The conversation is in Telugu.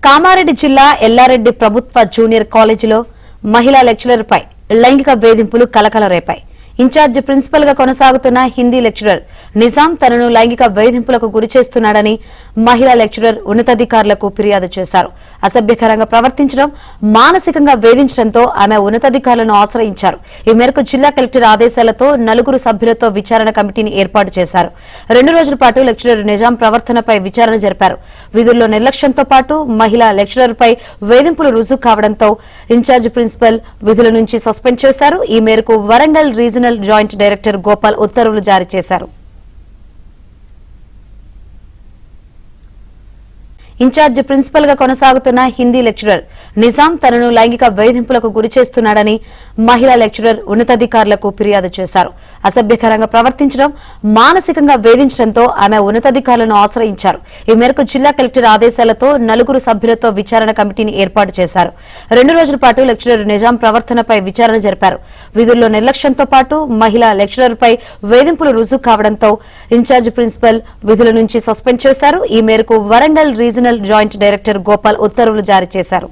కామారెడ్డి జిల్లా ఎల్లారెడ్డి ప్రభుత్వ జూనియర్ కాలేజీలో మహిళా లెక్చరర్పై లైంగిక వేధింపులు కలకల రేపాయి. ఇన్ఛార్జి ప్రిన్సిపల్ గా కొనసాగుతున్న హిందీ లెక్చరర్ నిజాం తనను లైంగిక వేధింపులకు గురి చేస్తున్నాడని మహిళా లెక్చరర్ ఉన్నతాధికారులకు ఫిర్యాదు చేశారు. అసభ్యకరంగా ప్రవర్తించడం, మానసికంగా వేధించడంతో ఆమె ఉన్నతాధికారులను ఆశ్రయించారు. ఈ మేరకు జిల్లా కలెక్టర్ ఆదేశాలతో 4 సభ్యులతో విచారణ కమిటీని ఏర్పాటు చేశారు. 2 రోజుల పాటు లెక్చరర్ నిజాం ప్రవర్తనపై విచారణ జరిపారు. విధుల్లో నిర్లక్ష్యంతో పాటు మహిళా లెక్చరర్పై వేధింపులు రుజువు కావడంతో ఇన్ఛార్జి ప్రిన్సిపల్ విధుల నుంచి సస్పెండ్ చేశారు. ఈ మేరకు Warangal regional joint director Gopal ఉత్తర్వులు జారీ చేశారు. ఇన్ఛార్జి ప్రిన్సిపల్ గా కొనసాగుతున్న హిందీ లెక్చరర్ నిజాం తనను లైంగిక వేధింపులకు గురి చేస్తున్నాడని మహిళా లెక్చరర్ ఉన్నతాధికారులకు ఫిర్యాదు చేశారు. అసభ్యకరంగా ప్రవర్తించడం, మానసికంగా వేధించడంతో ఆమె ఉన్నతాధికారులను ఆశ్రయించారు. ఈ మేరకు జిల్లా కలెక్టర్ ఆదేశాలతో 4 సభ్యులతో విచారణ కమిటీని ఏర్పాటు చేశారు. 2 రోజుల పాటు లెక్చరర్ నిజాం ప్రవర్తనపై విచారణ జరిపారు. విధుల్లో నిర్లక్ష్యంతో పాటు మహిళా లెక్చరర్పై వేధింపులు రుజువు కావడంతో ఇన్ఛార్జి ప్రిన్సిపల్ విధుల నుంచి సస్పెండ్ చేశారు. ఈ మేరకు Warangal regional joint director Gopal ఉత్తర్వులు జారీ చేశారు.